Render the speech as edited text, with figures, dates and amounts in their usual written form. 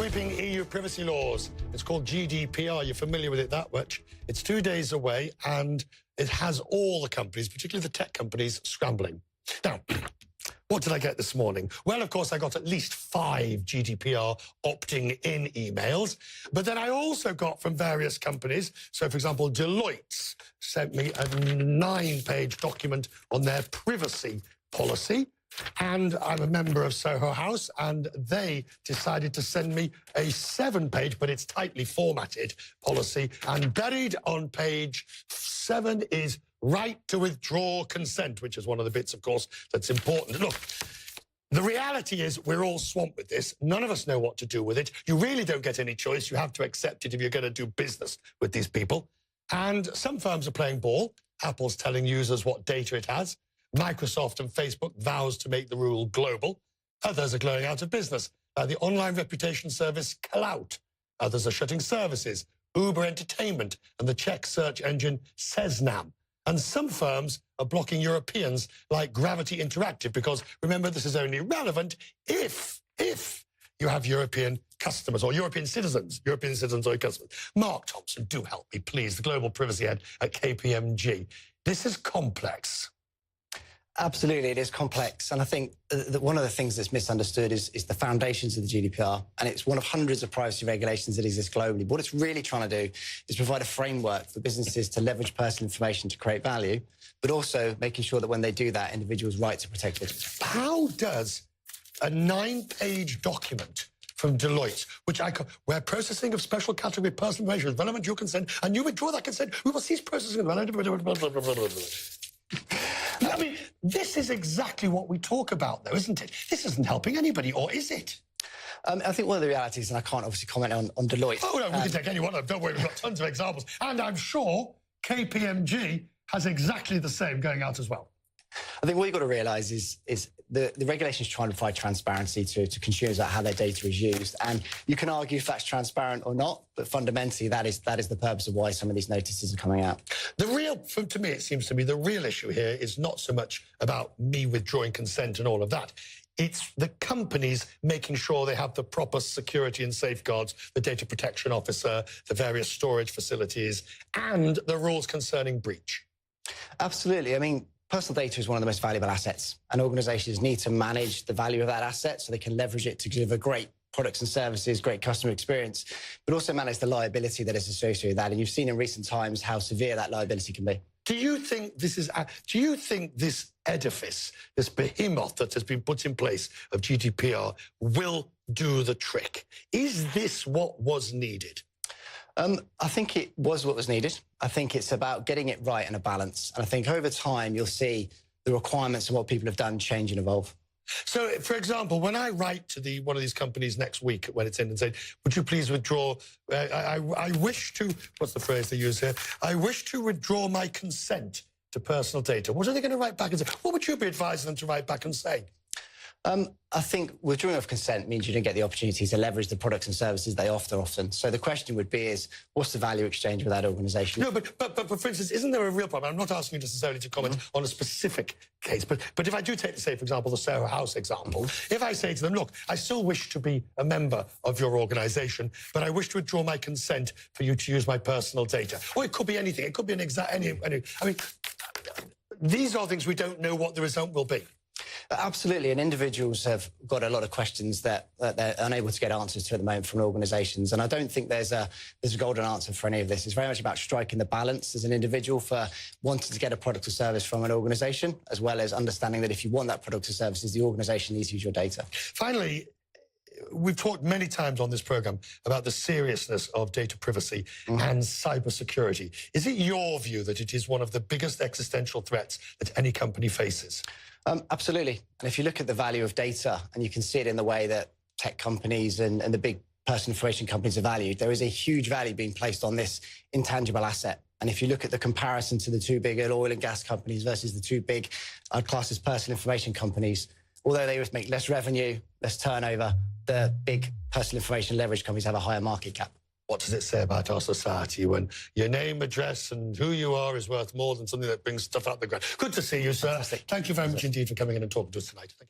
sweeping EU privacy laws. It's called GDPR. You're familiar with it that much. It's 2 days away, and it has all the companies, particularly the tech companies, scrambling. Now, what did I get this morning? Well, of course, I got at least 5 GDPR opting in emails, but then I also got from various companies. So, for example, Deloitte sent me a 9-page document on their privacy policy. And I'm a member of Soho House, and they decided to send me a 7-page, but it's tightly formatted policy. And buried on page 7 is right to withdraw consent, which is one of the bits, of course, that's important. Look, the reality is we're all swamped with this. None of us know what to do with it. You really don't get any choice. You have to accept it if you're going to do business with these people. And some firms are playing ball. Apple's telling users what data it has. Microsoft and Facebook vows to make the rule global. Others are going out of business, like the online reputation service Clout. Others are shutting services, Uber Entertainment and the Czech search engine Seznam. And some firms are blocking Europeans like Gravity Interactive because, remember, this is only relevant if you have European customers or European citizens or your customers. Mark Thompson, do help me, please, the global privacy head at KPMG. This is complex. Absolutely, it is complex. And I think that one of the things that's misunderstood is the foundations of the GDPR. And it's one of hundreds of privacy regulations that exist globally. But what it's really trying to do is provide a framework for businesses to leverage personal information to create value, but also making sure that when they do that, individuals' rights are protected. How does a 9-page document from Deloitte, where processing of special category personal information is relevant to your consent, and you withdraw that consent, we will cease processing of I mean, this is exactly what we talk about, though, isn't it? This isn't helping anybody, or is it? I think one of the realities, and I can't obviously comment on Deloitte. Oh, no, we can take any one of them. Don't worry, we've got tons of examples. And I'm sure KPMG has exactly the same going out as well. I think what you've got to realise is the regulations trying to provide transparency to consumers about how their data is used. And you can argue if that's transparent or not, but fundamentally that is the purpose of why some of these notices are coming out. To me, it seems to me, the real issue here is not so much about me withdrawing consent and all of that. It's the companies making sure they have the proper security and safeguards, the data protection officer, the various storage facilities, and the rules concerning breach. Absolutely. I mean, personal data is one of the most valuable assets, and organisations need to manage the value of that asset so they can leverage it to deliver great products and services, great customer experience, but also manage the liability that is associated with that. And you've seen in recent times how severe that liability can be. Do you think this edifice, this behemoth that has been put in place of GDPR will do the trick? Is this what was needed? I think it was what was needed. I think it's about getting it right and a balance. And I think over time, you'll see the requirements of what people have done change and evolve. So, for example, when I write to one of these companies next week when it's in and say, would you please withdraw, I wish to, what's the phrase they use here? I wish to withdraw my consent to personal data. What are they going to write back and say? What would you be advising them to write back and say? I think withdrawing of consent means you don't get the opportunity to leverage the products and services they offer often. So the question would be what's the value exchange with that organisation? No, but for instance, isn't there a real problem? I'm not asking you necessarily to comment on a specific case, but if I do take, say, for example, the Soho House example, if I say to them, look, I still wish to be a member of your organisation, but I wish to withdraw my consent for you to use my personal data. Or it could be anything. It could be an exact, I mean, these are things we don't know what the result will be. Absolutely, and individuals have got a lot of questions that they're unable to get answers to at the moment from organisations, and I don't think there's a golden answer for any of this. It's very much about striking the balance as an individual for wanting to get a product or service from an organisation, as well as understanding that if you want that product or services, the organisation needs to use your data. Finally, we've talked many times on this programme about the seriousness of data privacy and cybersecurity. Is it your view that it is one of the biggest existential threats that any company faces? Absolutely. And if you look at the value of data, and you can see it in the way that tech companies and the big personal information companies are valued, there is a huge value being placed on this intangible asset. And if you look at the comparison to the 2 big oil and gas companies versus the 2 big, I'd class as personal information companies, although they would make less revenue, less turnover, the big personal information leverage companies have a higher market cap. What does it say about our society when your name, address and who you are is worth more than something that brings stuff out the ground? Good to see you, sir. Fantastic. Thank you very much indeed for coming in and talking to us tonight. Thank you.